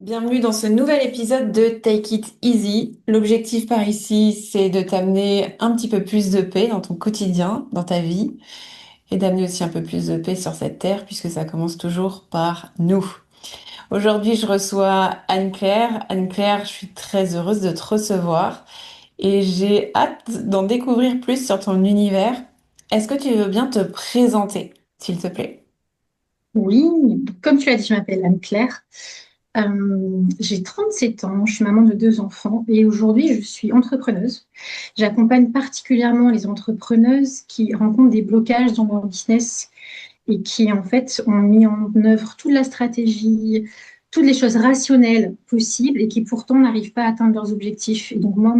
Bienvenue dans ce nouvel épisode de Take It Easy. L'objectif par ici, c'est de t'amener un petit peu plus de paix dans ton quotidien, dans ta vie, et d'amener aussi un peu plus de paix sur cette terre, puisque ça commence toujours par nous. Aujourd'hui, je reçois Anne-Claire. Anne-Claire, je suis très heureuse de te recevoir et j'ai hâte d'en découvrir plus sur ton univers. Est-ce que tu veux bien te présenter, s'il te plaît? Oui, comme tu l'as dit, je m'appelle Anne-Claire. J'ai 37 ans, je suis maman de deux enfants et aujourd'hui je suis entrepreneuse. J'accompagne particulièrement les entrepreneuses qui rencontrent des blocages dans leur business et qui en fait ont mis en œuvre toute la stratégie, toutes les choses rationnelles possibles et qui pourtant n'arrivent pas à atteindre leurs objectifs. Et donc moi,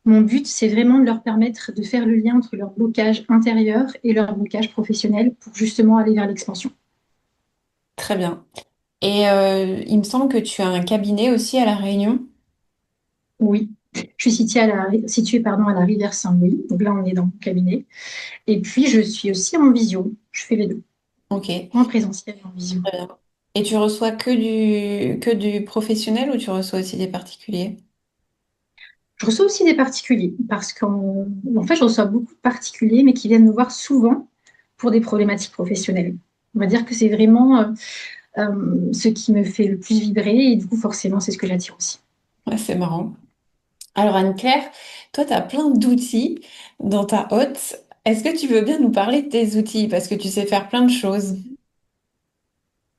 mon but, c'est vraiment de leur permettre de faire le lien entre leur blocage intérieur et leur blocage professionnel pour justement aller vers l'expansion. Très bien. Et il me semble que tu as un cabinet aussi à La Réunion. Oui, je suis située pardon, à la rivière Saint-Louis. Donc là, on est dans mon cabinet. Et puis, je suis aussi en visio. Je fais les deux, Ok. en présentiel et en visio. Très bien. Et tu reçois que du professionnel ou tu reçois aussi des particuliers? Je reçois aussi des particuliers parce qu'en fait, je reçois beaucoup de particuliers, mais qui viennent me voir souvent pour des problématiques professionnelles. On va dire que c'est vraiment ce qui me fait le plus vibrer et du coup, forcément, c'est ce que j'attire aussi. Ouais, c'est marrant. Alors Anne-Claire, toi, tu as plein d'outils dans ta hotte. Est-ce que tu veux bien nous parler de tes outils? Parce que tu sais faire plein de choses.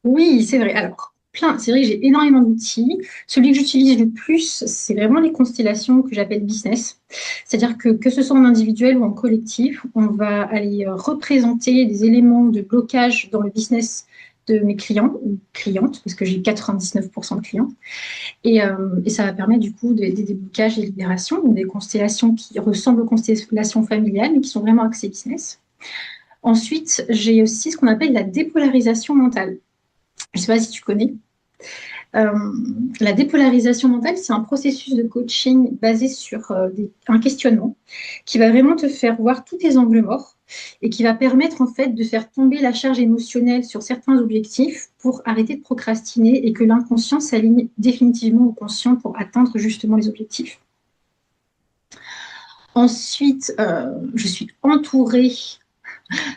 Oui, c'est vrai. Alors, c'est vrai que j'ai énormément d'outils. Celui que j'utilise le plus, c'est vraiment les constellations que j'appelle business. C'est-à-dire que ce soit en individuel ou en collectif, on va aller représenter des éléments de blocage dans le business de mes clients ou clientes, parce que j'ai 99% de clients. Et ça va permettre du coup des déblocages et libérations, donc des constellations qui ressemblent aux constellations familiales, mais qui sont vraiment axées business. Ensuite, j'ai aussi ce qu'on appelle la dépolarisation mentale. Je ne sais pas si tu connais. Euh, la dépolarisation mentale, c'est un processus de coaching basé sur un questionnement qui va vraiment te faire voir tous tes angles morts et qui va permettre en fait de faire tomber la charge émotionnelle sur certains objectifs pour arrêter de procrastiner et que l'inconscient s'aligne définitivement au conscient pour atteindre justement les objectifs. Ensuite, je suis entourée,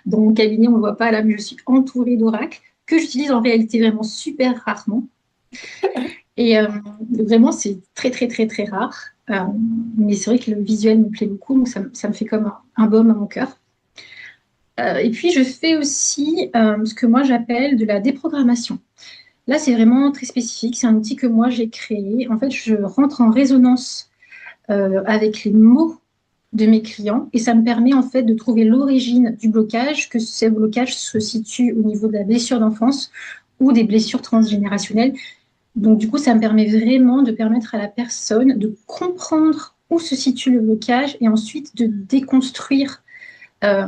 dans mon cabinet, on ne le voit pas là, mais je suis entourée d'oracles que j'utilise en réalité vraiment super rarement. Et vraiment, c'est très, très, très, très rare. Mais c'est vrai que le visuel me plaît beaucoup, donc ça me fait comme un baume à mon cœur. Et puis, je fais aussi ce que moi j'appelle de la déprogrammation. Là, c'est vraiment très spécifique. C'est un outil que moi j'ai créé. En fait, je rentre en résonance avec les mots de mes clients et ça me permet en fait de trouver l'origine du blocage, que ce blocage se situe au niveau de la blessure d'enfance ou des blessures transgénérationnelles. Donc, du coup, ça me permet vraiment de permettre à la personne de comprendre où se situe le blocage et ensuite de déconstruire euh,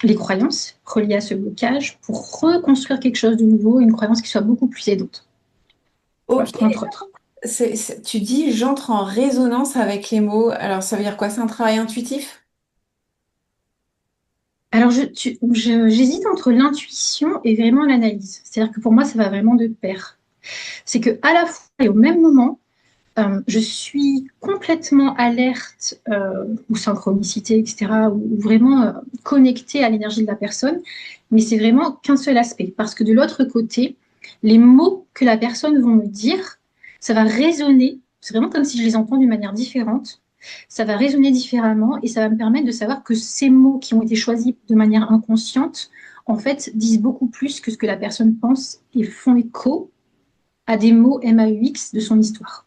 les croyances reliées à ce blocage pour reconstruire quelque chose de nouveau, une croyance qui soit beaucoup plus aidante. Voilà, Ok. entre autres. Tu dis j'entre en résonance avec les mots. Alors ça veut dire quoi? C'est un travail intuitif? Alors, j'hésite entre l'intuition et vraiment l'analyse. C'est-à-dire que pour moi, ça va vraiment de pair. C'est que à la fois et au même moment, je suis complètement alerte ou synchronicité, etc., ou vraiment connectée à l'énergie de la personne, mais c'est vraiment qu'un seul aspect. Parce que de l'autre côté, les mots que la personne va me dire, ça va résonner. C'est vraiment comme si je les entends d'une manière différente. Ça va résonner différemment et ça va me permettre de savoir que ces mots qui ont été choisis de manière inconsciente, en fait, disent beaucoup plus que ce que la personne pense et font écho à des mots MAUX de son histoire.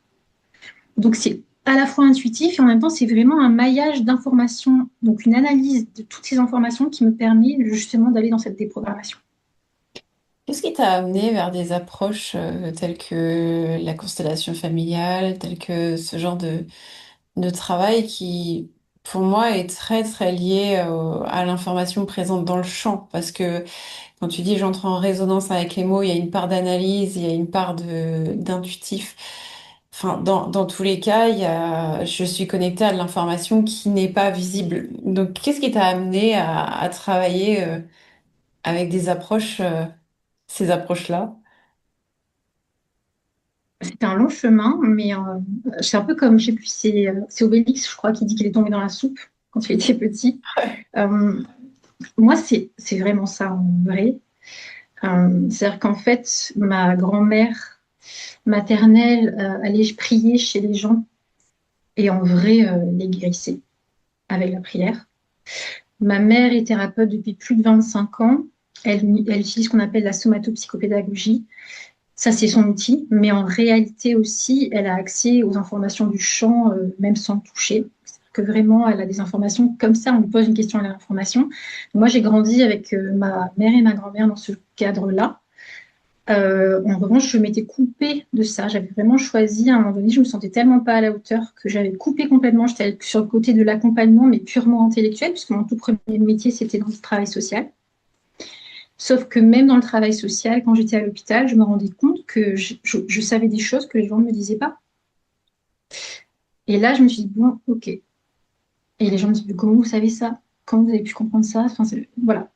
Donc, c'est à la fois intuitif et en même temps, c'est vraiment un maillage d'informations, donc une analyse de toutes ces informations qui me permet justement d'aller dans cette déprogrammation. Qu'est-ce qui t'a amené vers des approches telles que la constellation familiale, telles que ce genre de travail qui, pour moi, est très, très lié à l'information présente dans le champ? Parce que quand tu dis j'entre en résonance avec les mots, il y a une part d'analyse, il y a une part d'intuitif. Enfin, dans tous les cas, je suis connectée à de l'information qui n'est pas visible. Donc, qu'est-ce qui t'a amené à travailler avec des approches, ces approches-là? c'était un long chemin, mais c'est un peu comme, je sais plus, c'est Obélix, je crois, qui dit qu'il est tombé dans la soupe quand il était petit. Euh, Moi, c'est vraiment ça en vrai. C'est-à-dire qu'en fait, ma grand-mère maternelle allait prier chez les gens et en vrai les guérissait avec la prière. Ma mère est thérapeute depuis plus de 25 ans. Elle utilise ce qu'on appelle la somatopsychopédagogie. Ça, c'est son outil, mais en réalité aussi, elle a accès aux informations du champ, même sans toucher. C'est-à-dire que vraiment, elle a des informations comme ça, on lui pose une question, elle a l'information. Moi, j'ai grandi avec ma mère et ma grand-mère dans ce cadre-là. En revanche, je m'étais coupée de ça. J'avais vraiment choisi, à un moment donné, je me sentais tellement pas à la hauteur que j'avais coupé complètement. J'étais sur le côté de l'accompagnement, mais purement intellectuel, puisque mon tout premier métier, c'était dans le travail social. Sauf que même dans le travail social, quand j'étais à l'hôpital, je me rendais compte que je savais des choses que les gens ne me disaient pas. Et là, je me suis dit, bon, ok. Et les gens me disaient, comment vous savez ça? Comment vous avez pu comprendre ça? Enfin, voilà.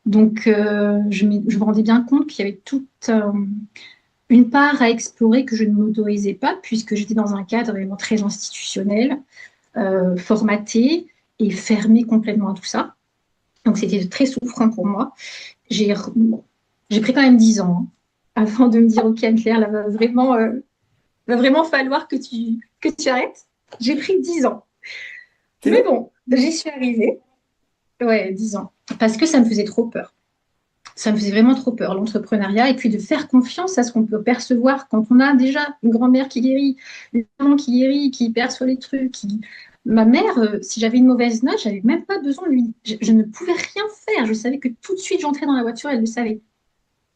Donc, je me rendais bien compte qu'il y avait toute une part à explorer que je ne m'autorisais pas, puisque j'étais dans un cadre vraiment très institutionnel, formaté et fermé complètement à tout ça. Donc, c'était très souffrant pour moi. Bon, j'ai pris quand même 10 ans hein, avant de me dire, OK, Anne-Claire, là, va vraiment falloir que tu arrêtes. J'ai pris 10 ans. C'est Mais long. bon, j'y suis arrivée. Ouais, 10 ans. Parce que ça me faisait trop peur. Ça me faisait vraiment trop peur, l'entrepreneuriat, et puis de faire confiance à ce qu'on peut percevoir quand on a déjà une grand-mère qui guérit, une maman qui guérit, qui perçoit les trucs. Ma mère, si j'avais une mauvaise note, j'avais même pas besoin de lui. Je ne pouvais rien faire. Je savais que tout de suite, j'entrais dans la voiture, elle le savait.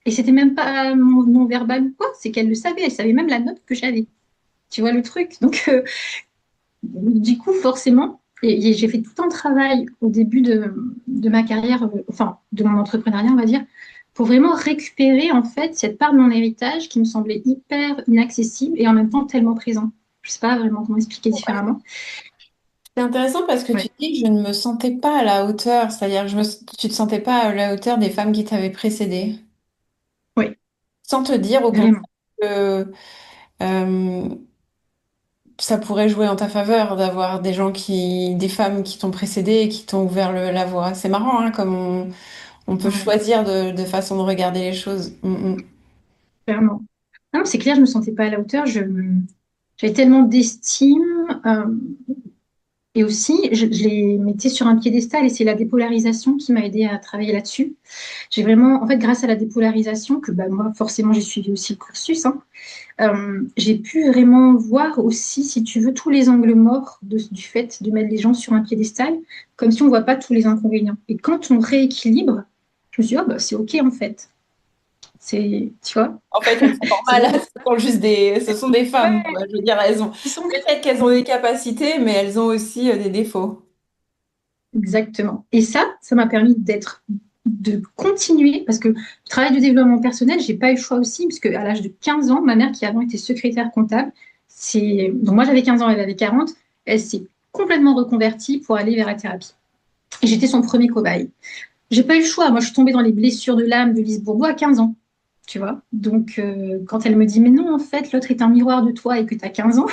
Et c'était même pas mon non-verbal ou quoi, c'est qu'elle le savait. Elle savait même la note que j'avais. Tu vois le truc? Donc, du coup, forcément, et j'ai fait tout un travail au début de ma carrière, enfin, de mon entrepreneuriat, on va dire, pour vraiment récupérer, en fait, cette part de mon héritage qui me semblait hyper inaccessible et en même temps tellement présent. Je sais pas vraiment comment expliquer différemment. C'est intéressant parce que tu Ouais, dis que je ne me sentais pas à la hauteur, c'est-à-dire que tu te sentais pas à la hauteur des femmes qui t'avaient précédée, oui, sans te dire au contraire vraiment. que euh, ça pourrait jouer en ta faveur d'avoir des femmes qui t'ont précédé et qui t'ont ouvert la voie. C'est marrant, hein, comme on peut Ouais, choisir de façon de regarder les choses. Mm, mm. clairement. Non, c'est clair, je me sentais pas à la hauteur. J'avais tellement d'estime. Et aussi, je les mettais sur un piédestal et c'est la dépolarisation qui m'a aidé à travailler là-dessus. J'ai vraiment, en fait, grâce à la dépolarisation, que bah, moi, forcément, j'ai suivi aussi le cursus, hein, j'ai pu vraiment voir aussi, si tu veux, tous les angles morts du fait de mettre les gens sur un piédestal, comme si on ne voit pas tous les inconvénients. Et quand on rééquilibre, je me suis dit, oh, bah, c'est OK, en fait. Tu vois, En fait, elles sont c'est normales, vraiment. ce sont des femmes, Ouais, quoi. Je veux dire, ils sont peut-être qu'elles ont des capacités, mais elles ont aussi des défauts. exactement. Et ça m'a permis de continuer, parce que le travail de développement personnel, j'ai pas eu le choix aussi, parce qu'à l'âge de 15 ans, ma mère, qui avant était secrétaire comptable, donc moi j'avais 15 ans, elle avait 40, elle s'est complètement reconvertie pour aller vers la thérapie. Et j'étais son premier cobaye. J'ai pas eu le choix. Moi, je suis tombée dans les blessures de l'âme de Lise Bourbeau à 15 ans, tu vois. Donc, quand elle me dit, mais non, en fait, l'autre est un miroir de toi et que tu as 15 ans,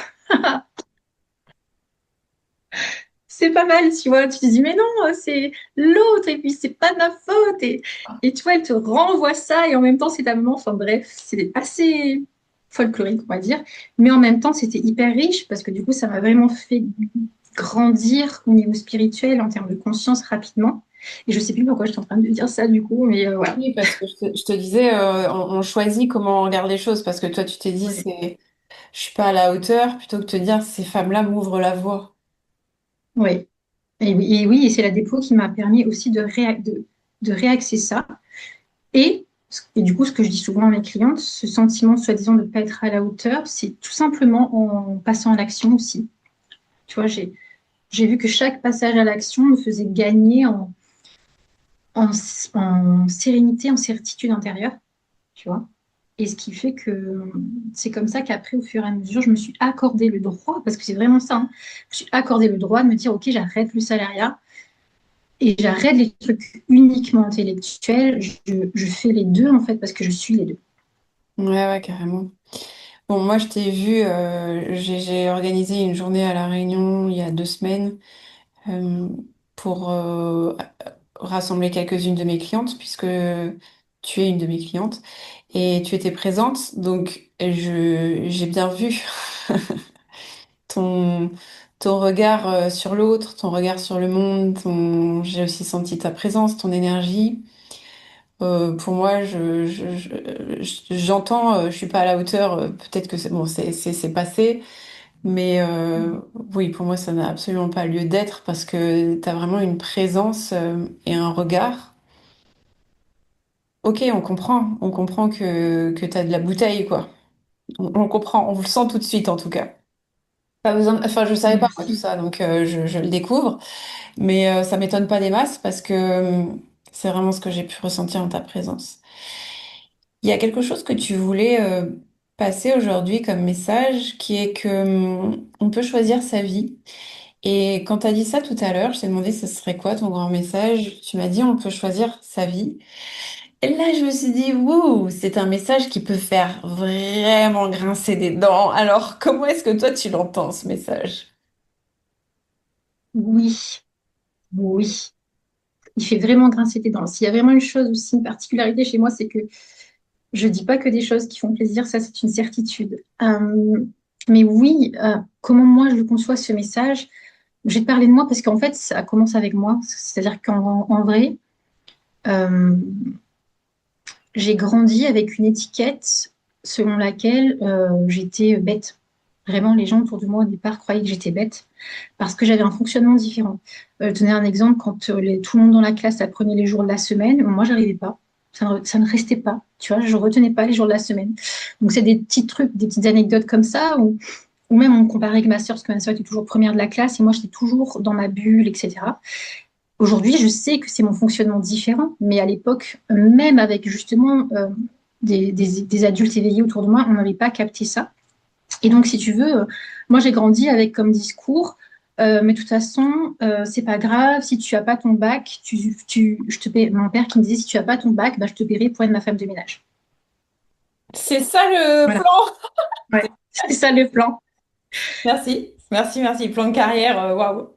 c'est pas mal, tu vois. Tu te dis, mais non, c'est l'autre, et puis c'est pas de ma faute. Et tu vois, elle te renvoie ça, et en même temps, c'est ta maman. Enfin bref, c'est assez folklorique, on va dire. Mais en même temps, c'était hyper riche, parce que du coup, ça m'a vraiment fait grandir au niveau spirituel, en termes de conscience, rapidement. Et je sais plus pourquoi je suis en train de dire ça, du coup, mais voilà. Oui, parce que je te disais, on choisit comment on regarde les choses, parce que toi, tu t'es dit, Ouais. je suis pas à la hauteur, plutôt que de te dire, ces femmes-là m'ouvrent la voie. Ouais. Et oui, et c'est la dépôt qui m'a permis aussi de réaxer ça. Et du coup, ce que je dis souvent à mes clientes, ce sentiment soi-disant de ne pas être à la hauteur, c'est tout simplement en passant à l'action aussi. Tu vois, j'ai vu que chaque passage à l'action me faisait gagner en, en sérénité, en certitude intérieure, tu vois. Et ce qui fait que c'est comme ça qu'après, au fur et à mesure, je me suis accordé le droit, parce que c'est vraiment ça, hein, je me suis accordé le droit de me dire, OK, j'arrête le salariat et j'arrête les trucs uniquement intellectuels. Je fais les deux, en fait, parce que je suis les deux. Ouais, ouais, carrément. Bon, moi, je t'ai vu, j'ai organisé une journée à La Réunion il y a 2 semaines euh, pour rassembler quelques-unes de mes clientes, puisque tu es une de mes clientes, et tu étais présente, donc j'ai bien vu ton, ton regard sur l'autre, ton regard sur le monde, j'ai aussi senti ta présence, ton énergie. Pour moi, j'entends, je suis pas à la hauteur, peut-être que c'est bon, c'est passé, mais oui, pour moi, ça n'a absolument pas lieu d'être parce que tu as vraiment une présence et un regard. Ok, on comprend que tu as de la bouteille, quoi. On comprend, on le sent tout de suite en tout cas. Pas besoin, enfin, je savais pas moi tout Merci. ça, donc je le découvre, mais ça m'étonne pas des masses parce que c'est vraiment ce que j'ai pu ressentir en ta présence. Il y a quelque chose que tu voulais passer aujourd'hui comme message qui est que on peut choisir sa vie. Et quand tu as dit ça tout à l'heure, je t'ai demandé ce serait quoi ton grand message. Tu m'as dit on peut choisir sa vie. Et là, je me suis dit, wouh, c'est un message qui peut faire vraiment grincer des dents. Alors, comment est-ce que toi tu l'entends, ce message? Oui, oui. Il fait vraiment grincer des dents. S'il y a vraiment une chose aussi, une particularité chez moi, c'est que je dis pas que des choses qui font plaisir, ça c'est une certitude. Mais oui, comment moi je le conçois ce message, je vais te parler de moi parce qu'en fait ça commence avec moi. C'est-à-dire qu'en vrai, euh, j'ai grandi avec une étiquette selon laquelle j'étais bête. Vraiment, les gens autour de moi au départ croyaient que j'étais bête parce que j'avais un fonctionnement différent. Je vais donner un exemple, quand tout le monde dans la classe apprenait les jours de la semaine, moi, j'arrivais pas. Ça ne restait pas, tu vois, je retenais pas les jours de la semaine. Donc, c'est des petits trucs, des petites anecdotes comme ça, ou même on me comparait avec ma sœur, parce que ma sœur était toujours première de la classe et moi, j'étais toujours dans ma bulle, etc. Aujourd'hui, je sais que c'est mon fonctionnement différent, mais à l'époque, même avec justement des adultes éveillés autour de moi, on n'avait pas capté ça. Et donc, si tu veux, moi, j'ai grandi avec comme discours, mais de toute façon, c'est pas grave, si tu as pas ton bac, je te paie, mon père qui me disait, si tu as pas ton bac, bah, je te paierai pour être ma femme de ménage. C'est ça le Voilà, plan. ouais, c'est ça le plan. Merci, merci, merci. Plan de carrière, waouh.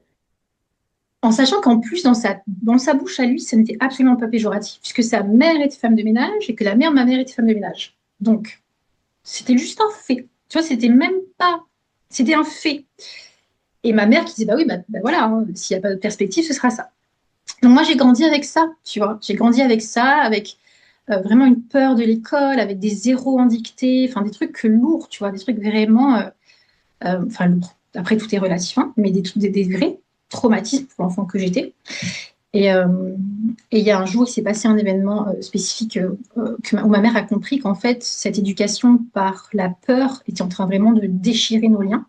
En sachant qu'en plus, dans sa bouche à lui, ça n'était absolument pas péjoratif, puisque sa mère était femme de ménage et que la mère de ma mère était femme de ménage. Donc, c'était juste un fait. Tu vois, c'était même pas. C'était un fait. Et ma mère qui disait, bah oui, bah voilà, hein, s'il n'y a pas de perspective, ce sera ça. Donc moi, j'ai grandi avec ça, tu vois. J'ai grandi avec ça, avec vraiment une peur de l'école, avec des zéros en dictée, enfin des trucs lourds, tu vois, des trucs vraiment, enfin lourds. Après, tout est relatif, hein, mais des vrais traumatismes pour l'enfant que j'étais. Et il y a un jour, il s'est passé un événement spécifique où ma mère a compris qu'en fait, cette éducation par la peur était en train vraiment de déchirer nos liens.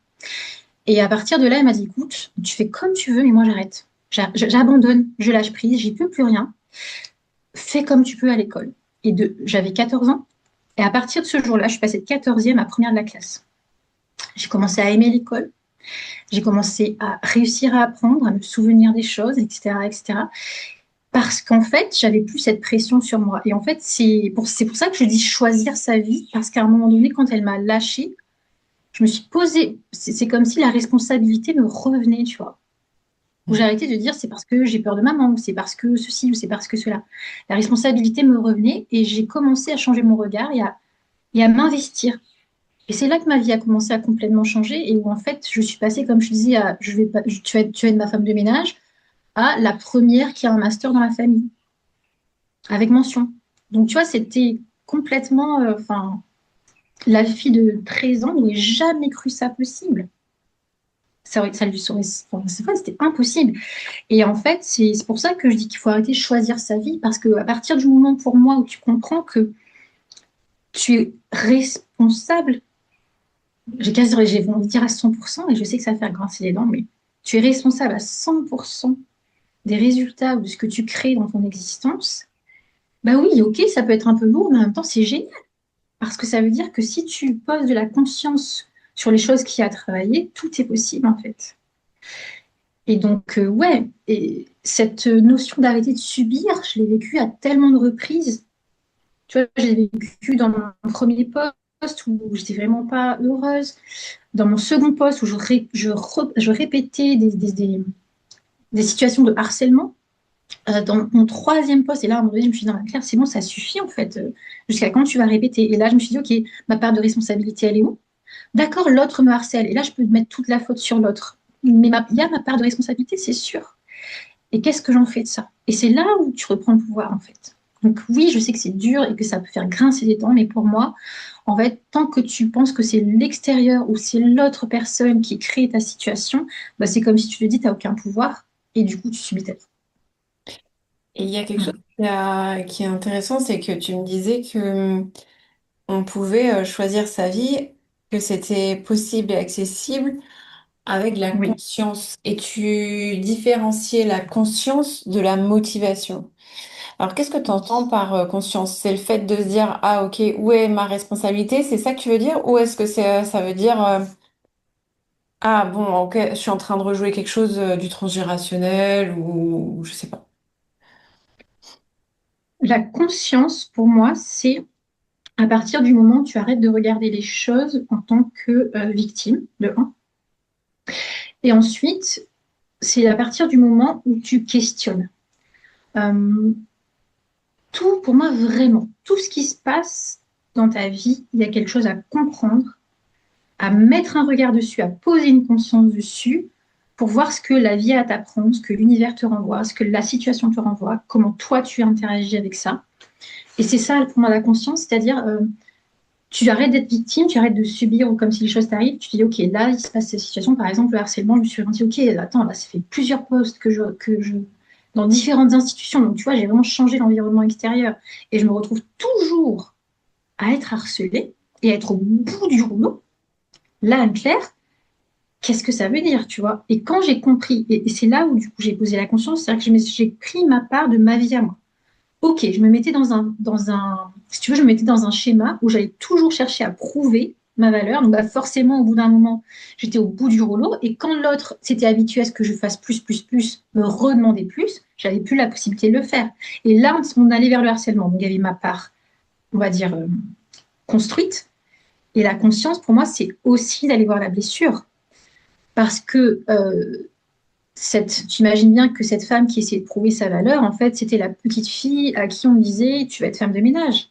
Et à partir de là, elle m'a dit, écoute, tu fais comme tu veux, mais moi j'arrête. J'abandonne, je lâche prise, j'y peux plus rien. Fais comme tu peux à l'école. J'avais 14 ans. Et à partir de ce jour-là, je suis passée de 14e à première de la classe. J'ai commencé à aimer l'école. J'ai commencé à réussir à apprendre, à me souvenir des choses, etc., etc. Parce qu'en fait, j'avais plus cette pression sur moi. Et en fait, c'est pour ça que je dis choisir sa vie, parce qu'à un moment donné, quand elle m'a lâchée, je me suis posée, c'est comme si la responsabilité me revenait, tu vois. Où j'ai arrêté de dire c'est parce que j'ai peur de maman, ou c'est parce que ceci, ou c'est parce que cela. La responsabilité me revenait et j'ai commencé à changer mon regard et à m'investir. Et c'est là que ma vie a commencé à complètement changer et où en fait je suis passée, comme je disais, à je vais pas, tu vas être ma femme de ménage, à la première qui a un master dans la famille, avec mention. Donc tu vois, c'était complètement, enfin, la fille de 13 ans n'aurait jamais cru ça possible. Ça lui serait, enfin, c'est vrai, c'était impossible. Et en fait, c'est pour ça que je dis qu'il faut arrêter de choisir sa vie, parce qu'à partir du moment pour moi où tu comprends que tu es responsable, j'ai envie de dire à 100%, et je sais que ça va faire grincer les dents, mais tu es responsable à 100% des résultats ou de ce que tu crées dans ton existence, bah oui, ok, ça peut être un peu lourd, mais en même temps, c'est génial. Parce que ça veut dire que si tu poses de la conscience sur les choses qu'il y a à travailler, tout est possible en fait. Et donc, ouais, et cette notion d'arrêter de subir, je l'ai vécue à tellement de reprises. Tu vois, je l'ai vécu dans mon premier poste. poste où j'étais vraiment pas heureuse, dans mon second poste où je répétais des situations de harcèlement, dans mon troisième poste, et là, à un moment donné, je me suis dit, non, Claire, c'est bon, ça suffit en fait. Jusqu'à quand tu vas répéter? Et là, je me suis dit, ok, ma part de responsabilité, elle est où? D'accord, l'autre me harcèle, et là, je peux mettre toute la faute sur l'autre. Mais il y a ma part de responsabilité, c'est sûr. Et qu'est-ce que j'en fais de ça? Et c'est là où tu reprends le pouvoir, en fait. Donc oui, je sais que c'est dur et que ça peut faire grincer les dents, mais pour moi, en fait, tant que tu penses que c'est l'extérieur ou c'est l'autre personne qui crée ta situation, bah, c'est comme si tu te dis, tu n'as aucun pouvoir et du coup, tu subis ta vie. Et il y a quelque chose Voilà. qui est intéressant, c'est que tu me disais que on pouvait choisir sa vie, que c'était possible et accessible avec la Oui. conscience. Et tu différenciais la conscience de la motivation. Alors, qu'est-ce que tu entends par conscience? C'est le fait de se dire, ah ok, où est ma responsabilité? C'est ça que tu veux dire? Ou est-ce que ça veut dire, ah bon, ok, je suis en train de rejouer quelque chose du transgénérationnel ou je sais pas. La conscience, pour moi, c'est à partir du moment où tu arrêtes de regarder les choses en tant que victime, de un. Et ensuite, c'est à partir du moment où tu questionnes. Euh, Tout, pour moi, vraiment, tout ce qui se passe dans ta vie, il y a quelque chose à comprendre, à mettre un regard dessus, à poser une conscience dessus pour voir ce que la vie a à t'apprendre, ce que l'univers te renvoie, ce que la situation te renvoie, comment toi tu interagis avec ça. Et c'est ça pour moi la conscience, c'est-à-dire tu arrêtes d'être victime, tu arrêtes de subir ou comme si les choses t'arrivent, tu te dis ok là il se passe cette situation, par exemple le harcèlement, je me suis dit ok attends là ça fait plusieurs postes que je dans différentes institutions, donc tu vois j'ai vraiment changé l'environnement extérieur et je me retrouve toujours à être harcelée et à être au bout du rouleau. Là, Claire, qu'est-ce que ça veut dire, tu vois? Et quand j'ai compris, et c'est là où du coup j'ai posé la conscience, c'est-à-dire que j'ai pris ma part de ma vie à moi. Ok, je me mettais si tu veux, je me mettais dans un schéma où j'allais toujours chercher à prouver ma valeur. Donc bah, forcément, au bout d'un moment, j'étais au bout du rouleau. Et quand l'autre s'était habitué à ce que je fasse plus, me redemander plus, j'avais plus la possibilité de le faire. Et là, on allait vers le harcèlement. Donc il y avait ma part, on va dire, construite. Et la conscience, pour moi, c'est aussi d'aller voir la blessure. Parce que tu imagines bien que cette femme qui essayait de prouver sa valeur, en fait, c'était la petite fille à qui on disait tu vas être femme de ménage.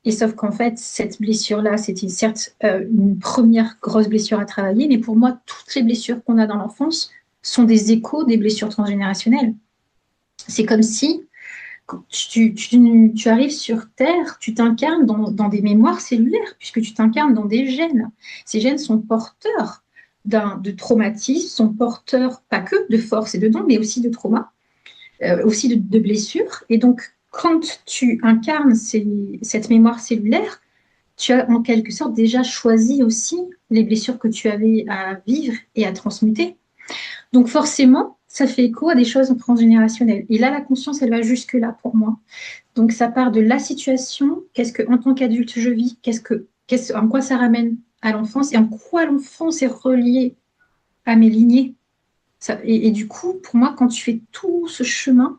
Et sauf qu'en fait, cette blessure-là, c'était certes une première grosse blessure à travailler, mais pour moi, toutes les blessures qu'on a dans l'enfance sont des échos des blessures transgénérationnelles. C'est comme si quand tu arrives sur Terre, tu t'incarnes dans des mémoires cellulaires, puisque tu t'incarnes dans des gènes. Ces gènes sont porteurs de traumatisme, sont porteurs pas que de force et de dons, mais aussi de trauma, aussi de blessures. Et donc, quand tu incarnes cette mémoire cellulaire, tu as en quelque sorte déjà choisi aussi les blessures que tu avais à vivre et à transmuter. Donc forcément, ça fait écho à des choses transgénérationnelles. Et là, la conscience, elle va jusque-là pour moi. Donc ça part de la situation, qu'est-ce que en tant qu'adulte je vis, en quoi ça ramène à l'enfance et en quoi l'enfance est reliée à mes lignées. Et du coup, pour moi, quand tu fais tout ce chemin,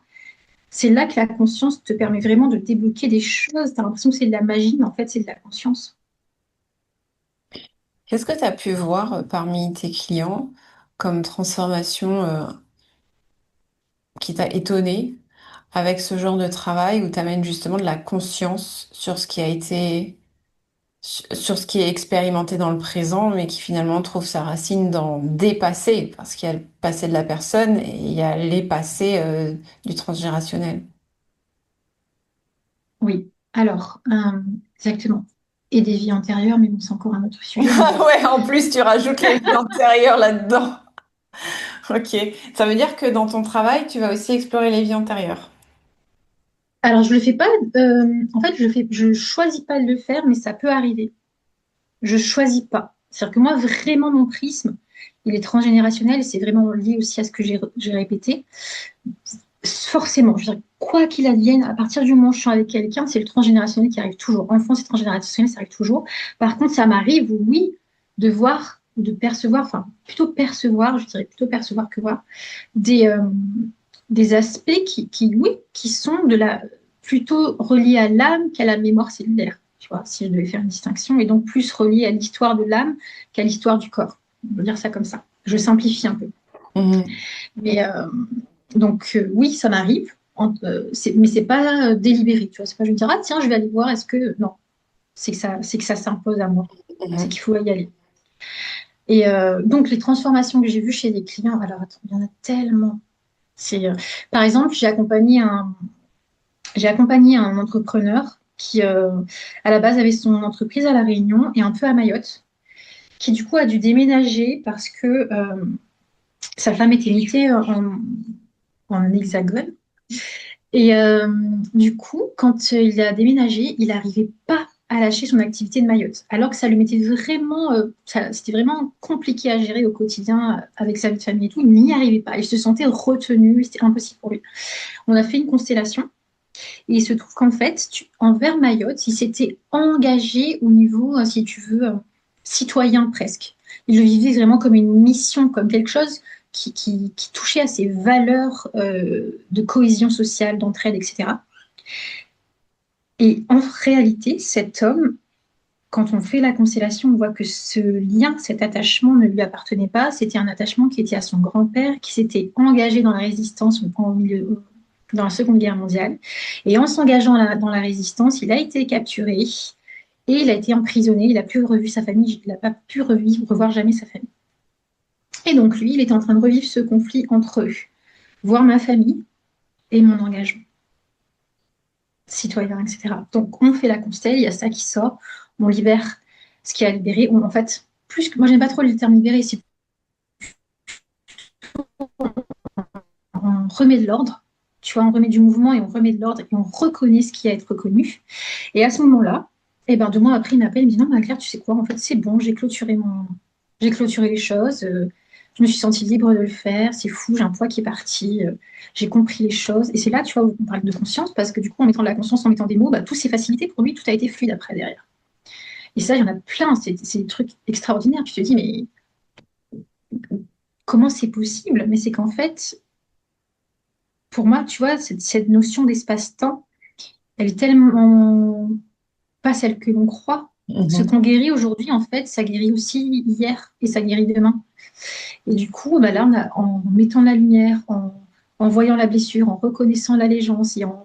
c'est là que la conscience te permet vraiment de débloquer des choses. Tu as l'impression que c'est de la magie, mais en fait, c'est de la conscience. Qu'est-ce que tu as pu voir parmi tes clients comme transformation qui t'a étonné avec ce genre de travail où tu amènes justement de la conscience sur ce qui a été, sur ce qui est expérimenté dans le présent, mais qui finalement trouve sa racine dans des passés, parce qu'il y a le passé de la personne et il y a les passés du transgénérationnel. Oui, alors, exactement. Et des vies antérieures, mais bon, c'est encore un autre sujet. Mais Ouais, en plus tu rajoutes les vies antérieures là-dedans. Ok. Ça veut dire que dans ton travail, tu vas aussi explorer les vies antérieures. alors, je le fais pas. En fait, je choisis pas de le faire, mais ça peut arriver. Je choisis pas. C'est-à-dire que moi, vraiment, mon prisme, il est transgénérationnel. C'est vraiment lié aussi à ce que j'ai répété. Forcément, je veux dire, quoi qu'il advienne, à partir du moment où je suis avec quelqu'un, c'est le transgénérationnel qui arrive toujours. Enfance et transgénérationnel, ça arrive toujours. Par contre, ça m'arrive, oui, de voir, de percevoir, enfin, plutôt percevoir, je dirais plutôt percevoir que voir, des, euh, des aspects oui, qui sont plutôt reliés à l'âme qu'à la mémoire cellulaire. tu vois, si je devais faire une distinction, et donc plus relié à l'histoire de l'âme qu'à l'histoire du corps. On peut dire ça comme ça. Je simplifie un peu. Mhm. Mais oui, ça m'arrive, mais c'est pas délibéré, tu vois. C'est pas je vais me dire, ah tiens, je vais aller voir, est-ce que. Non, c'est que ça s'impose à moi. C'est Mhm. qu'il faut y aller. Et donc, les transformations que j'ai vues chez les clients, alors attends, il y en a tellement. C'est, par exemple, j'ai accompagné un entrepreneur qui, à la base, avait son entreprise à La Réunion et un peu à Mayotte, qui du coup a dû déménager parce que sa femme était mutée en hexagone. Et du coup, quand il a déménagé, il n'arrivait pas à lâcher son activité de Mayotte, alors que ça lui mettait vraiment, c'était vraiment compliqué à gérer au quotidien avec sa vie de famille et tout. Il n'y arrivait pas. Il se sentait retenu, c'était impossible pour lui. On a fait une constellation et il se trouve qu'en fait, envers Mayotte, il s'était engagé au niveau, si tu veux, citoyen presque. Il le vivait vraiment comme une mission, comme quelque chose qui touchait à ses valeurs de cohésion sociale, d'entraide, etc. Et en réalité, cet homme, quand on fait la constellation, on voit que ce lien, cet attachement ne lui appartenait pas. C'était un attachement qui était à son grand-père, qui s'était engagé dans la résistance dans la Seconde Guerre mondiale. Et en s'engageant dans la résistance, il a été capturé et il a été emprisonné. Il n'a plus revu sa famille, il n'a pas pu revoir jamais sa famille. Et donc lui, il est en train de revivre ce conflit entre eux, voir ma famille et mon engagement citoyen, etc. Donc on fait la constelle, il y a ça qui sort, on libère ce qui a libéré. En fait, plus que moi, j'aime pas trop le terme libéré, c'est on remet de l'ordre. Tu vois, on remet du mouvement et on remet de l'ordre et on reconnaît ce qui a à être reconnu. Et à ce moment-là, eh ben, 2 mois après, il m'appelle, il me dit non, Claire, tu sais quoi, en fait, c'est bon, j'ai clôturé les choses, je me suis sentie libre de le faire, c'est fou, j'ai un poids qui est parti, j'ai compris les choses. Et c'est là, tu vois, où on parle de conscience, parce que du coup, en mettant de la conscience, en mettant des mots, bah, tout s'est facilité pour lui, tout a été fluide après derrière. Et ça, il y en a plein, c'est des trucs extraordinaires. Tu te dis, mais comment c'est possible? Mais c'est qu'en fait, pour moi, tu vois, cette notion d'espace-temps, elle est tellement pas celle que l'on croit. Ce Mhm. qu'on guérit aujourd'hui, en fait, ça guérit aussi hier et ça guérit demain. Et du coup, bah là, en mettant la lumière, en voyant la blessure, en reconnaissant l'allégeance et en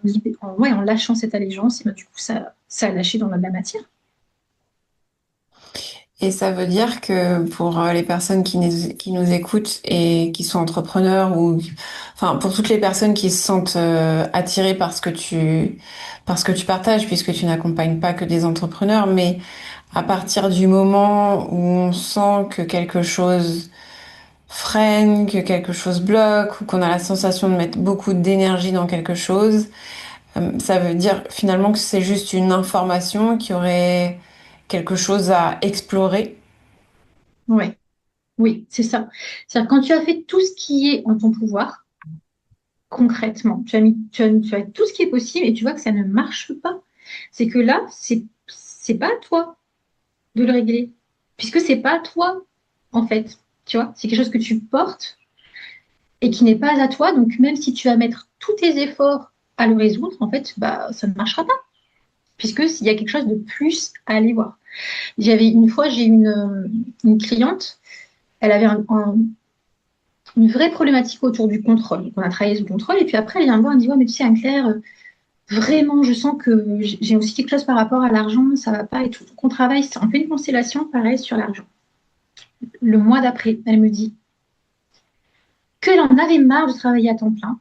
lâchant cette allégeance, et bah, du coup, ça a lâché dans la matière. Et ça veut dire que pour les personnes qui nous écoutent et qui sont entrepreneurs ou, enfin, pour toutes les personnes qui se sentent attirées par ce que tu partages, puisque tu n'accompagnes pas que des entrepreneurs, mais à partir du moment où on sent que quelque chose freine, que quelque chose bloque, ou qu'on a la sensation de mettre beaucoup d'énergie dans quelque chose, ça veut dire finalement que c'est juste une information qui aurait quelque chose à explorer. Ouais, oui, c'est ça. C'est-à-dire quand tu as fait tout ce qui est en ton pouvoir, concrètement, tu as tout ce qui est possible et tu vois que ça ne marche pas. C'est que là, c'est pas à toi de le régler, puisque c'est pas à toi, en fait. Tu vois, c'est quelque chose que tu portes et qui n'est pas à toi. Donc, même si tu vas mettre tous tes efforts à le résoudre, en fait, bah, ça ne marchera pas, puisque s'il y a quelque chose de plus à aller voir. Une fois, j'ai une cliente, elle avait une vraie problématique autour du contrôle. Donc, on a travaillé sur le contrôle, et puis après, elle vient me voir, elle me dit, ouais, mais tu sais, Anne-Claire, vraiment, je sens que j'ai aussi quelque chose par rapport à l'argent, ça va pas et tout. Donc, on travaille, on fait une constellation, pareil, sur l'argent. Le mois d'après, elle me dit qu'elle en avait marre de travailler à temps plein.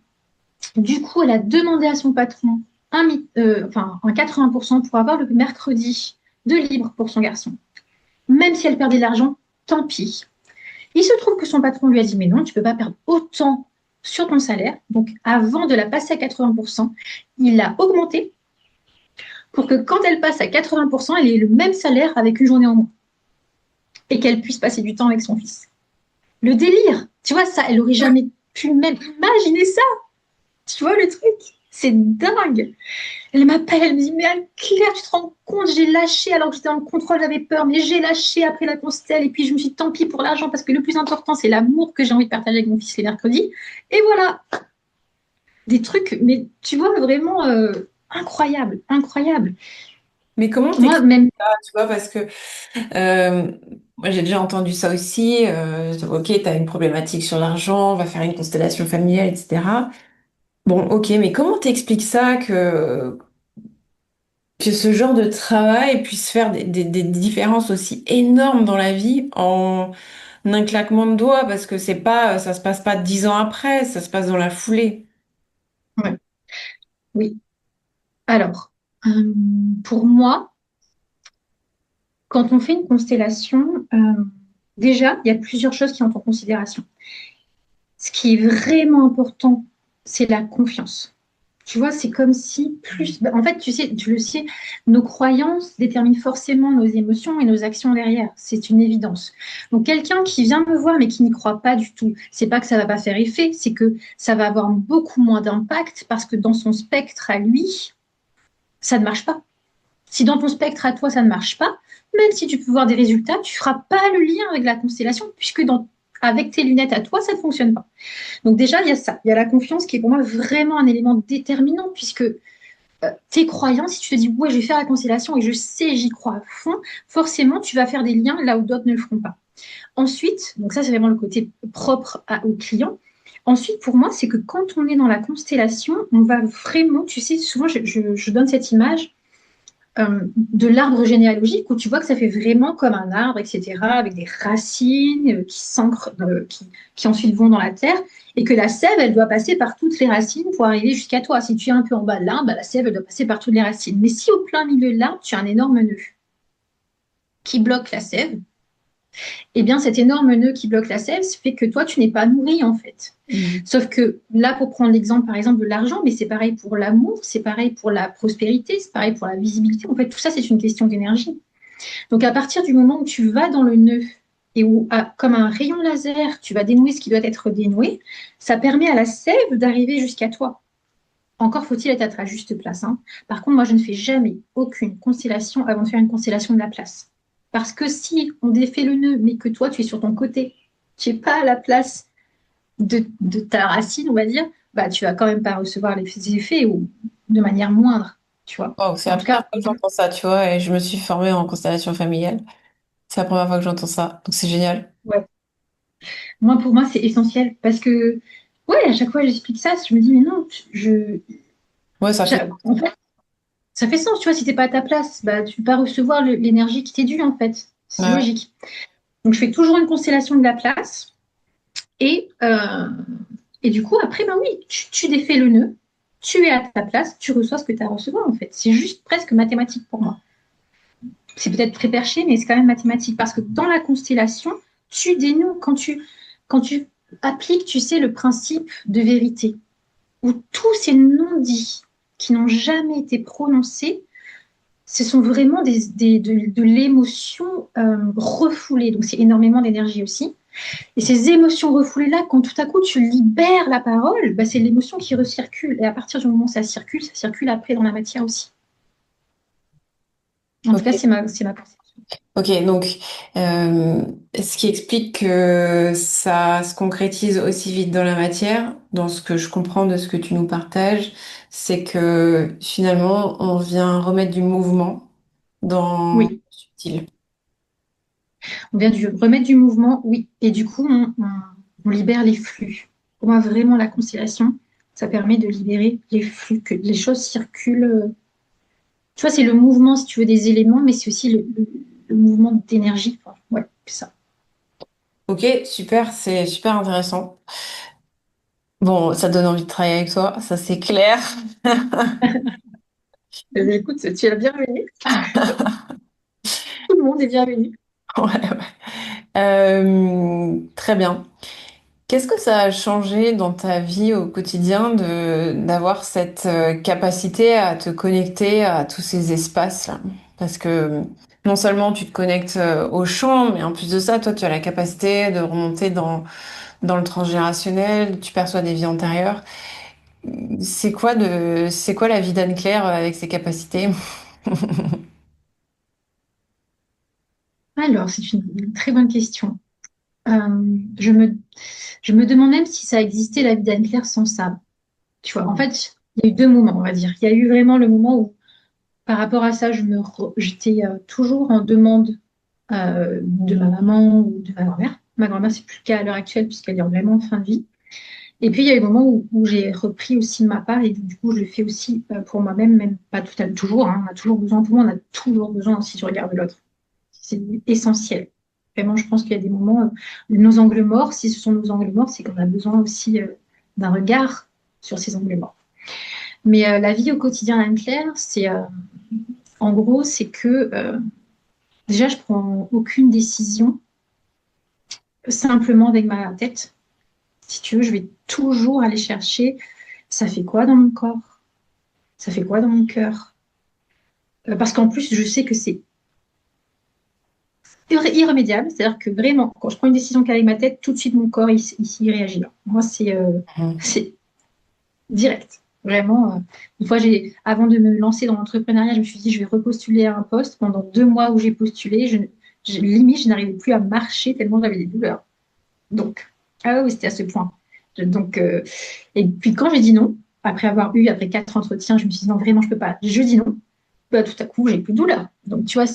Du coup, elle a demandé à son patron un 80% pour avoir le mercredi de libre pour son garçon. Même si elle perdait de l'argent, tant pis. Il se trouve que son patron lui a dit, mais non, tu ne peux pas perdre autant sur ton salaire. Donc, avant de la passer à 80%, il l'a augmenté pour que quand elle passe à 80%, elle ait le même salaire avec une journée en moins et qu'elle puisse passer du temps avec son fils. Le délire, tu vois, ça, elle n'aurait jamais pu même imaginer ça. Tu vois le truc? C'est dingue. Elle m'appelle, elle me dit, mais Claire, tu te rends compte, j'ai lâché alors que j'étais en contrôle, j'avais peur, mais j'ai lâché après la constelle et puis je me suis dit, tant pis pour l'argent parce que le plus important, c'est l'amour que j'ai envie de partager avec mon fils les mercredis. Et voilà, des trucs, mais tu vois, vraiment incroyable, incroyable. Mais comment Moi, t'expliques même, ça, tu vois, parce que euh, moi j'ai déjà entendu ça aussi. Ok, t'as une problématique sur l'argent, on va faire une constellation familiale, etc. Bon, ok, mais comment t'expliques ça que ce genre de travail puisse faire des différences aussi énormes dans la vie en un claquement de doigts, parce que c'est pas, ça se passe pas 10 ans après, ça se passe dans la foulée. ouais, oui. Alors, pour moi, quand on fait une constellation, déjà, il y a plusieurs choses qui entrent en considération. Ce qui est vraiment important, c'est la confiance. Tu vois, c'est comme si plus... En fait, tu sais, tu le sais, nos croyances déterminent forcément nos émotions et nos actions derrière. C'est une évidence. Donc, quelqu'un qui vient me voir mais qui n'y croit pas du tout, c'est pas que ça va pas faire effet, c'est que ça va avoir beaucoup moins d'impact parce que dans son spectre à lui, ça ne marche pas. Si dans ton spectre à toi, ça ne marche pas, même si tu peux voir des résultats, tu ne feras pas le lien avec la constellation puisque avec tes lunettes à toi, ça ne fonctionne pas. Donc déjà, il y a ça. Il y a la confiance qui est pour moi vraiment un élément déterminant puisque tes croyances, si tu te dis, ouais, je vais faire la constellation et je sais, j'y crois à fond, forcément, tu vas faire des liens là où d'autres ne le feront pas. Ensuite, donc ça, c'est vraiment le côté propre au client. Ensuite, pour moi, c'est que quand on est dans la constellation, on va vraiment, tu sais, souvent, je donne cette image de l'arbre généalogique où tu vois que ça fait vraiment comme un arbre, etc., avec des racines qui s'ancrent, qui ensuite vont dans la terre, et que la sève, elle doit passer par toutes les racines pour arriver jusqu'à toi. Si tu es un peu en bas de l'arbre, bah, la sève, elle doit passer par toutes les racines. Mais si au plein milieu de l'arbre, tu as un énorme nœud qui bloque la sève, eh bien cet énorme nœud qui bloque la sève fait que toi, tu n'es pas nourri en fait. Mhm. Sauf que là, pour prendre l'exemple par exemple de l'argent, mais c'est pareil pour l'amour, c'est pareil pour la prospérité, c'est pareil pour la visibilité. En fait, tout ça, c'est une question d'énergie. Donc, à partir du moment où tu vas dans le nœud et où, comme un rayon laser, tu vas dénouer ce qui doit être dénoué, ça permet à la sève d'arriver jusqu'à toi. Encore faut-il être à ta juste place, hein. Par contre, moi, je ne fais jamais aucune constellation avant de faire une constellation de la place. Parce que si on défait le nœud, mais que toi, tu es sur ton côté, tu n'es pas à la place de ta racine, on va dire, bah, tu vas quand même pas recevoir les effets ou de manière moindre, tu vois. Wow, c'est En la tout première cas, fois que j'entends ça, tu vois, et je me suis formée en constellation familiale. C'est la première fois que j'entends ça, donc c'est génial. ouais. Moi, pour moi, c'est essentiel parce que, ouais, à chaque fois, j'explique ça, je me dis, mais non, Ouais, ça fait. en fait, ça fait sens, tu vois, si t'es pas à ta place, bah, tu peux pas recevoir l'énergie qui t'est due, en fait. C'est Ouais. logique. Donc, je fais toujours une constellation de la place et, euh, et du coup, après, bah oui, tu défais le nœud, tu es à ta place, tu reçois ce que tu as à recevoir, en fait. C'est juste presque mathématique pour moi. C'est peut-être très perché, mais c'est quand même mathématique parce que dans la constellation, tu dénoues quand tu appliques, tu sais, le principe de vérité où tous ces non-dits qui n'ont jamais été prononcés, ce sont vraiment de l'émotion refoulée. Donc, c'est énormément d'énergie aussi. Et ces émotions refoulées-là, quand tout à coup tu libères la parole, bah, c'est l'émotion qui recircule. Et à partir du moment où ça circule après dans la matière aussi. En tout cas, Ok. c'est ma pensée. Ok, donc ce qui explique que ça se concrétise aussi vite dans la matière, dans ce que je comprends de ce que tu nous partages, c'est que finalement on vient remettre du mouvement dans le Oui, subtil. on vient de remettre du mouvement, oui. Et du coup, on libère les flux. Pour moi, vraiment, la conciliation, ça permet de libérer les flux, que les choses circulent. Tu vois, c'est le mouvement, si tu veux, des éléments, mais c'est aussi le mouvement d'énergie. Enfin, ouais, c'est ça. Ok, super, c'est super intéressant. Bon, ça donne envie de travailler avec toi, ça c'est clair. Écoute, tu es la bienvenue. Tout le monde est bienvenu. Ouais, ouais. Très bien. Qu'est-ce que ça a changé dans ta vie au quotidien d'avoir cette capacité à te connecter à tous ces espaces-là? Parce que non seulement tu te connectes au champ, mais en plus de ça, toi, tu as la capacité de remonter dans le transgénérationnel, tu perçois des vies antérieures. C'est quoi la vie d'Anne-Claire avec ses capacités? Alors, c'est une très bonne question. Euh, je me, je me demande même si ça existait la vie d'Anne-Claire sans ça. Tu vois, en fait, il y a eu deux moments, on va dire. Il y a eu vraiment le moment où par rapport à ça, j'étais toujours en demande de ma maman ou de ma grand-mère. Ma grand-mère, c'est plus le cas à l'heure actuelle puisqu'elle est vraiment en fin de vie. Et puis, il y a eu des moments où j'ai repris aussi de ma part et du coup, je le fais aussi pour moi-même, même pas tout à toujours. Hein, on a toujours besoin, pour moi, on a toujours besoin si tu regardes l'autre. C'est essentiel. Vraiment, je pense qu'il y a des moments, nos angles morts, si ce sont nos angles morts, c'est qu'on a besoin aussi d'un regard sur ces angles morts. Mais la vie au quotidien d'Anne-Claire, en gros, c'est que déjà, je prends aucune décision simplement avec ma tête. Si tu veux, je vais toujours aller chercher ça fait quoi dans mon corps, ça fait quoi dans mon cœur. Parce qu'en plus, je sais que c'est irrémédiable. C'est-à-dire que vraiment, quand je prends une décision qu'avec ma tête, tout de suite, mon corps, il réagit là. Moi, Mhm. c'est direct. Vraiment, une fois, avant de me lancer dans l'entrepreneuriat, je me suis dit, je vais repostuler à un poste. Pendant 2 mois où j'ai postulé, limite, je n'arrivais plus à marcher tellement j'avais des douleurs. Donc, ah oui, c'était à ce point. Donc, et puis quand j'ai dit non, après 4 entretiens, je me suis dit non, vraiment, je peux pas. Je dis non. Bah, tout à coup, j'ai plus de douleur. Donc, tu vois,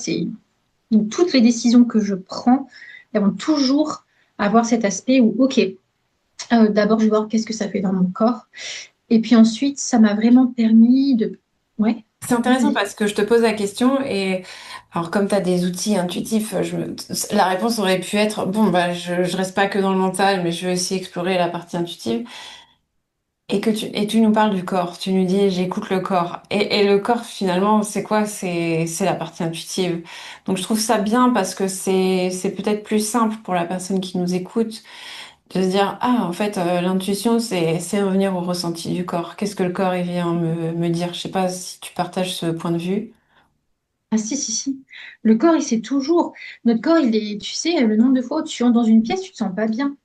donc, toutes les décisions que je prends, elles vont toujours avoir cet aspect où, ok, d'abord, je vais voir qu'est-ce que ça fait dans mon corps. Et puis ensuite, ça m'a vraiment permis de. Ouais, C'est intéressant vas-y. parce que je te pose la question et alors comme tu as des outils intuitifs, la réponse aurait pu être, bon, bah, je reste pas que dans le mental, mais je vais aussi explorer la partie intuitive. Et tu nous parles du corps, tu nous dis j'écoute le corps. Et le corps finalement c'est quoi? C'est la partie intuitive. Donc je trouve ça bien parce que c'est peut-être plus simple pour la personne qui nous écoute de se dire ah en fait l'intuition c'est revenir au ressenti du corps. Qu'est-ce que le corps il vient me dire? Je sais pas si tu partages ce point de vue. Ah si, si, si. Le corps, il sait toujours. Notre corps, il est, tu sais, le nombre de fois où tu entres dans une pièce, tu te sens pas bien.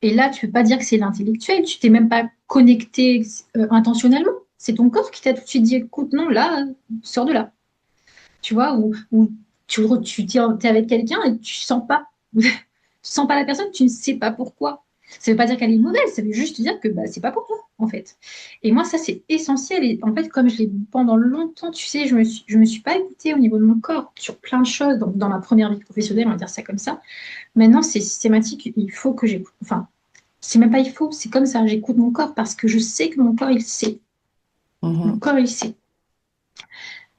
Et là, tu peux pas dire que c'est l'intellectuel, tu t'es même pas connecté intentionnellement. C'est ton corps qui t'a tout de suite dit, écoute, non, là, sors de là. Tu vois, ou t'es avec quelqu'un et tu sens pas. Tu sens pas la personne, tu ne sais pas pourquoi. Ça veut pas dire qu'elle est mauvaise, ça veut juste dire que bah, c'est pas pour toi, en fait. Et moi, ça, c'est essentiel. Et en fait, comme je l'ai pendant longtemps, tu sais, je me suis pas écoutée au niveau de mon corps sur plein de choses. Donc, dans ma première vie professionnelle, on va dire ça comme ça. Maintenant, c'est systématique. Il faut que j'écoute. Enfin, c'est même pas il faut, c'est comme ça. J'écoute mon corps parce que je sais que mon corps, il sait. Mon Mhm. corps, il sait.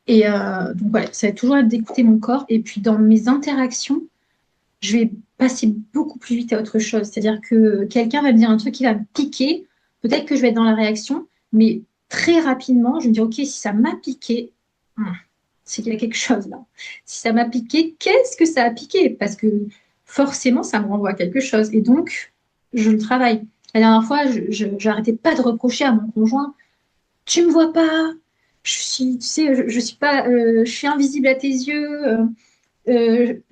Et donc, voilà, ça va toujours être d'écouter mon corps. Et puis, dans mes interactions, je vais passer beaucoup plus vite à autre chose. C'est-à-dire que quelqu'un va me dire un truc qui va me piquer. Peut-être que je vais être dans la réaction, mais très rapidement, je vais me dire, OK, si ça m'a piqué, c'est qu'il y a quelque chose là. Si ça m'a piqué, qu'est-ce que ça a piqué? Parce que forcément, ça me renvoie à quelque chose. Et donc, je le travaille. La dernière fois, je n'arrêtais pas de reprocher à mon conjoint, tu me vois pas, tu sais, je suis pas, je suis invisible à tes yeux.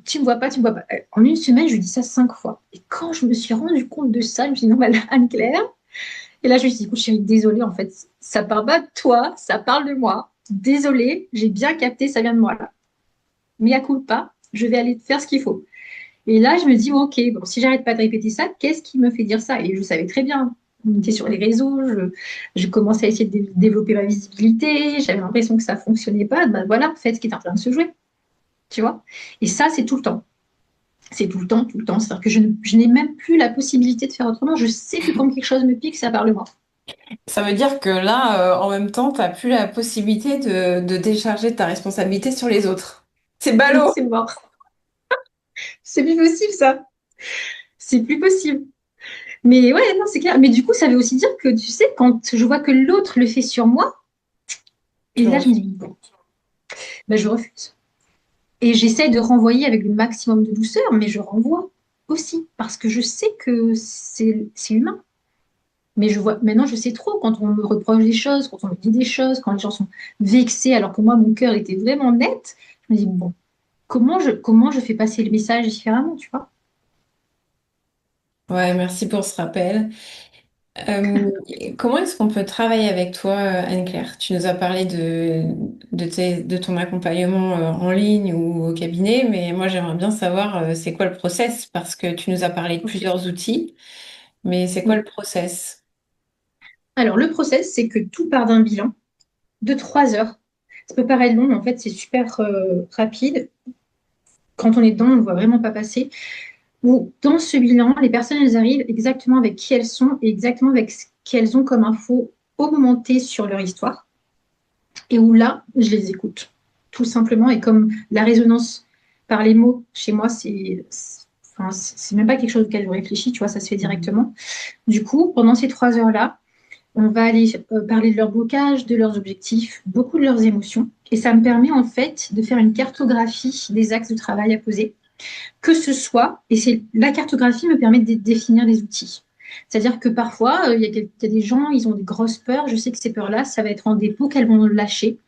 Tu me vois pas, tu me vois pas. En une semaine, je lui dis ça 5 fois. Et quand je me suis rendu compte de ça, je me suis dit, non, bah, Anne-Claire. Et là, je me suis dit, écoute, chérie, désolée, en fait, ça parle pas de toi, ça parle de moi. Désolée, j'ai bien capté, ça vient de moi, là. Mea culpa, je vais aller faire ce qu'il faut. Et là, je me dis, ok, bon, si j'arrête pas de répéter ça, qu'est-ce qui me fait dire ça? Et je savais très bien. On était sur les réseaux, je commençais à essayer de développer ma visibilité, j'avais l'impression que ça fonctionnait pas. Ben voilà, en fait, ce qui est en train de se jouer, tu vois. Et ça, c'est tout le temps. C'est tout le temps, tout le temps. C'est-à-dire que je n'ai même plus la possibilité de faire autrement. Je sais que quand quelque chose me pique, ça parle de moi. Ça veut dire que là, en même temps, t'as plus la possibilité de décharger ta responsabilité sur les autres. C'est Non, ballot. c'est mort. C'est plus possible, ça. C'est plus possible. Mais ouais, non, c'est clair. Mais du coup, ça veut aussi dire que, tu sais, quand je vois que l'autre le fait sur moi, et Tu là, je me refuses. dis, bon, ben, je refuse. Et j'essaie de renvoyer avec le maximum de douceur, mais je renvoie aussi, parce que je sais que c'est humain. Mais je vois, maintenant, je sais trop quand on me reproche des choses, quand on me dit des choses, quand les gens sont vexés, alors que moi, mon cœur était vraiment net. Je me dis, bon, comment je fais passer le message différemment, tu vois? Ouais, merci pour ce rappel. Euh, Comment est-ce qu'on peut travailler avec toi, Anne-Claire? Tu nous as parlé de ton accompagnement en ligne ou au cabinet, mais moi j'aimerais bien savoir c'est quoi le process parce que tu nous as parlé de Ok. plusieurs outils, mais c'est quoi le Oui. process? Alors, le process, c'est que tout part d'un bilan de 3 heures. Ça peut paraître long, mais en fait, c'est super rapide. Quand on est dedans, on ne voit vraiment pas passer. Où dans ce bilan, les personnes, elles arrivent exactement avec qui elles sont et exactement avec ce qu'elles ont comme info au moment T sur leur histoire. Et où là, je les écoute, tout simplement. Et comme la résonance par les mots, chez moi, enfin, c'est même pas quelque chose auquel je réfléchis, tu vois, ça se fait Mhm. directement. Du coup, pendant ces 3 heures-là, on va aller parler de leurs blocages, de leurs objectifs, beaucoup de leurs émotions. Et ça me permet en fait de faire une cartographie des axes de travail à poser. Que ce soit, et c'est la cartographie me permet de définir des outils. C'est-à-dire que parfois, il y a des gens, ils ont des grosses peurs. Je sais que ces peurs-là, ça va être en dépôt qu'elles vont lâcher.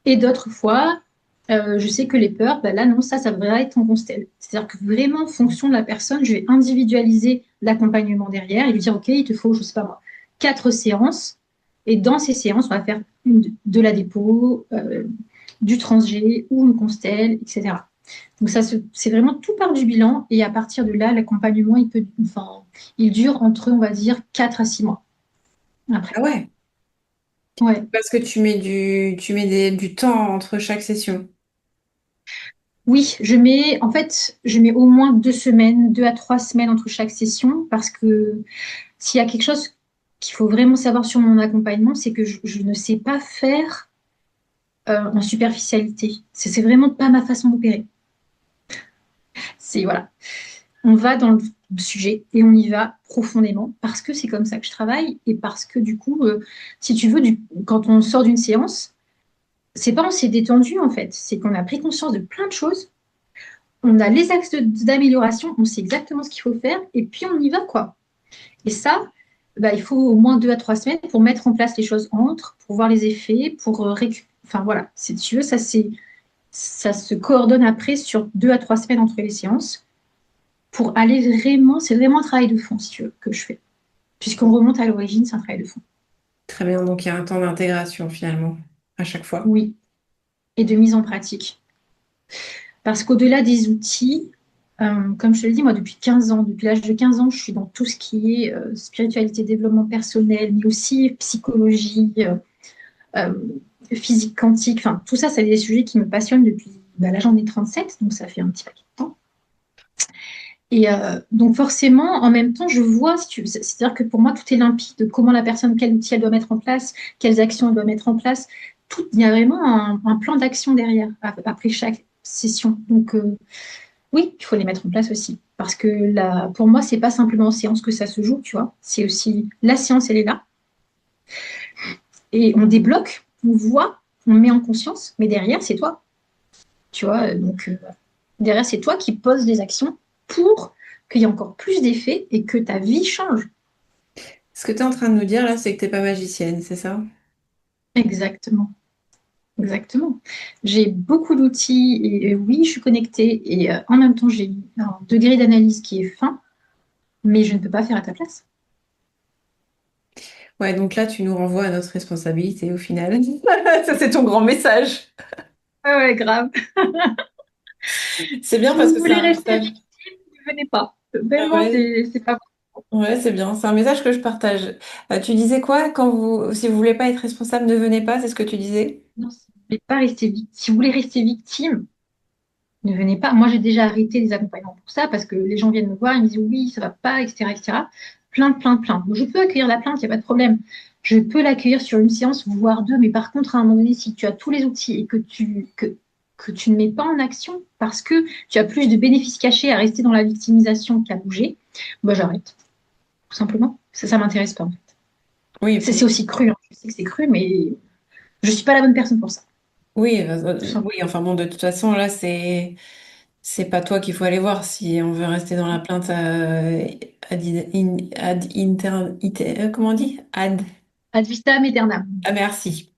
Et d'autres fois, je sais que les peurs, ben là, non, ça va être en constel. C'est-à-dire que vraiment, en fonction de la personne, je vais individualiser l'accompagnement derrière et lui dire, OK, il te faut, je ne sais pas moi, 4 séances. Et dans ces séances, on va faire de la dépôt, du transgé ou une constel, etc. Donc ça, c'est vraiment tout part du bilan. Et à partir de là, l'accompagnement, enfin, il dure entre, on va dire, 4 à 6 mois après. Ah ouais, Ouais. parce que tu mets du temps entre chaque session. Oui, en fait, je mets au moins 2 semaines, 2 à 3 semaines entre chaque session, parce que s'il y a quelque chose qu'il faut vraiment savoir sur mon accompagnement, c'est que je ne sais pas faire en superficialité. C'est vraiment pas ma façon d'opérer. C'est voilà, on va dans le sujet et on y va profondément parce que c'est comme ça que je travaille et parce que du coup, si tu veux, quand on sort d'une séance, c'est pas on s'est détendu en fait, c'est qu'on a pris conscience de plein de choses. On a les axes d'amélioration, on sait exactement ce qu'il faut faire, et puis on y va, quoi. Et ça, bah, il faut au moins 2 à 3 semaines pour mettre en place les choses entre, pour voir les effets, pour récupérer. Enfin voilà, si tu veux, ça se coordonne après sur 2 à 3 semaines entre les séances pour aller vraiment, c'est vraiment un travail de fond, si tu veux, que je fais. Puisqu'on remonte à l'origine, c'est un travail de fond. Très bien, donc il y a un temps d'intégration finalement, à chaque fois. Oui, et de mise en pratique. Parce qu'au-delà des outils, comme je te l'ai dit, moi, depuis 15 ans, depuis l'âge de 15 ans, je suis dans tout ce qui est spiritualité, développement personnel, mais aussi psychologie, euh, physique quantique. Enfin, tout ça, c'est des sujets qui me passionnent depuis, bah, là, j'en ai 37, donc ça fait un petit paquet de temps. Et donc, forcément, en même temps, je vois, si c'est-à-dire que pour moi, tout est limpide de comment la personne, quel outil elle doit mettre en place, quelles actions elle doit mettre en place. Tout, il y a vraiment un plan d'action derrière, après chaque session. Donc, oui, il faut les mettre en place aussi. Parce que là, pour moi, c'est pas simplement en séance que ça se joue, tu vois. C'est aussi la séance, elle est là. Et on débloque, on voit, on met en conscience, mais derrière, c'est toi. Tu vois, donc derrière, c'est toi qui poses des actions pour qu'il y ait encore plus d'effets et que ta vie change. Ce que tu es en train de nous dire là, c'est que t'es pas magicienne, c'est ça? Exactement. Exactement. J'ai beaucoup d'outils et oui, je suis connectée et en même temps, j'ai un degré d'analyse qui est fin, mais je ne peux pas faire à ta place. Ouais, donc là, tu nous renvoies à notre responsabilité au final. Ça, c'est ton grand message. Ah ouais, grave. C'est bien Si parce vous que c'est voulez un rester message. victime, ne venez pas. Ah Vraiment, ouais, c'est pas ouais, c'est bien. C'est un message que je partage. Tu disais quoi quand si vous voulez pas être responsable, ne venez pas, c'est ce que tu disais? bon. Non, si vous voulez rester victime, ne venez pas. Moi, j'ai déjà arrêté les accompagnements pour ça parce que les gens viennent me voir, ils me disent oui, ça va pas, etc., etc. Plein, plein, plein. Donc, je peux accueillir la plainte, il n'y a pas de problème. Je peux l'accueillir sur une séance, voire deux, mais par contre, à un moment donné, si tu as tous les outils et que tu ne mets pas en action parce que tu as plus de bénéfices cachés à rester dans la victimisation qu'à bouger, bah, j'arrête, tout simplement. Ça m'intéresse pas. Oui, et C'est puis aussi cru, hein. Je sais que c'est cru, mais je suis pas la bonne personne pour ça, oui, tout simplement. oui. Enfin bon, de toute façon, là, c'est pas toi qu'il faut aller voir si on veut rester dans la plainte comment on dit? Ad vitam aeternam. Ah, merci.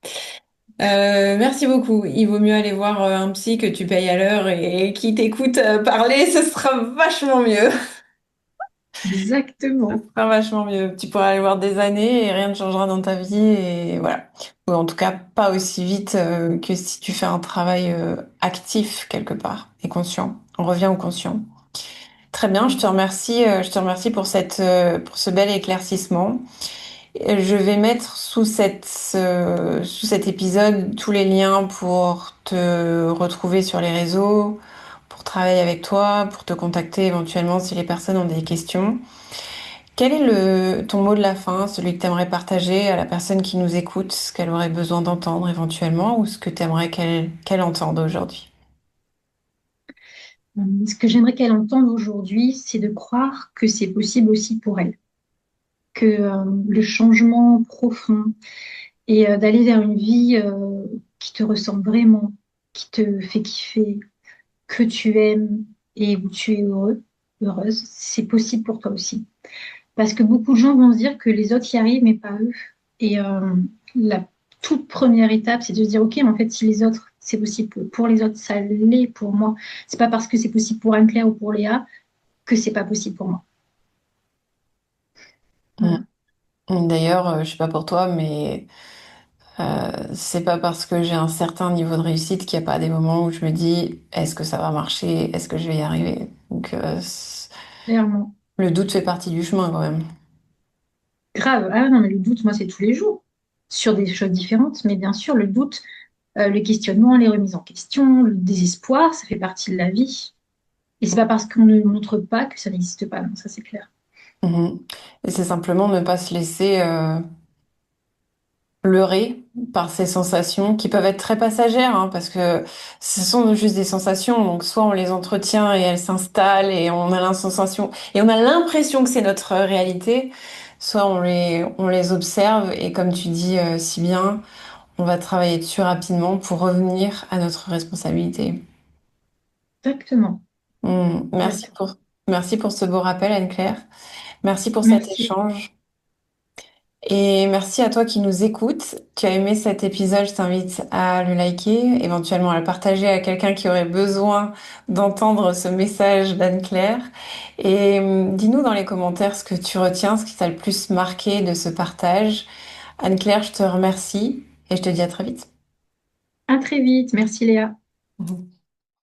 Merci beaucoup. Il vaut mieux aller voir un psy que tu payes à l'heure et qui t'écoute parler, ce sera vachement mieux. Ce Exactement. sera vachement mieux. Tu pourras aller voir des années et rien ne changera dans ta vie et voilà. Ou en tout cas, pas aussi vite que si tu fais un travail actif quelque part et conscient. On revient au conscient. Très bien, je te remercie pour pour ce bel éclaircissement. Je vais mettre sous cet épisode tous les liens pour te retrouver sur les réseaux, pour travailler avec toi, pour te contacter éventuellement si les personnes ont des questions. Quel est ton mot de la fin, celui que tu aimerais partager à la personne qui nous écoute, ce qu'elle aurait besoin d'entendre éventuellement, ou ce que tu aimerais qu'elle entende aujourd'hui? Ce que j'aimerais qu'elle entende aujourd'hui, c'est de croire que c'est possible aussi pour elle, que le changement profond et d'aller vers une vie qui te ressemble vraiment, qui te fait kiffer, que tu aimes et où tu es heureux, heureuse, c'est possible pour toi aussi. Parce que beaucoup de gens vont se dire que les autres y arrivent, mais pas eux. Et la toute première étape, c'est de se dire, OK, mais en fait, si les autres, c'est possible pour les autres, ça l'est pour moi. C'est pas parce que c'est possible pour Anne-Claire ou pour Léa que c'est pas possible pour moi. Mm. Voilà, D'ailleurs, je sais pas pour toi, mais c'est pas parce que j'ai un certain niveau de réussite qu'il n'y a pas des moments où je me dis, est-ce que ça va marcher? Est-ce que je vais y arriver? Donc, clairement. le doute fait partie du chemin quand même. Grave. Ah non, mais le doute, moi, c'est tous les jours sur des choses différentes. Mais bien sûr, le doute, le questionnement, les remises en question, le désespoir, ça fait partie de la vie. Et c'est pas parce qu'on ne montre pas que ça n'existe pas. Non, ça, c'est clair. Mhm. Et c'est simplement ne pas se laisser leurrer par ces sensations qui peuvent être très passagères, hein, parce que ce sont juste des sensations. Donc soit on les entretient et elles s'installent et on a la sensation et on a l'impression que c'est notre réalité, soit on les observe et comme tu dis si bien, on va travailler dessus rapidement pour revenir à notre responsabilité. Exactement. Ouais. Merci merci pour ce beau rappel, Anne-Claire. Merci pour cet Merci. échange. Et merci à toi qui nous écoutes. Tu as aimé cet épisode, je t'invite à le liker, éventuellement à le partager à quelqu'un qui aurait besoin d'entendre ce message d'Anne-Claire. Et dis-nous dans les commentaires ce que tu retiens, ce qui t'a le plus marqué de ce partage. Anne-Claire, je te remercie et je te dis à très vite. À très vite. Merci Léa. Mhm.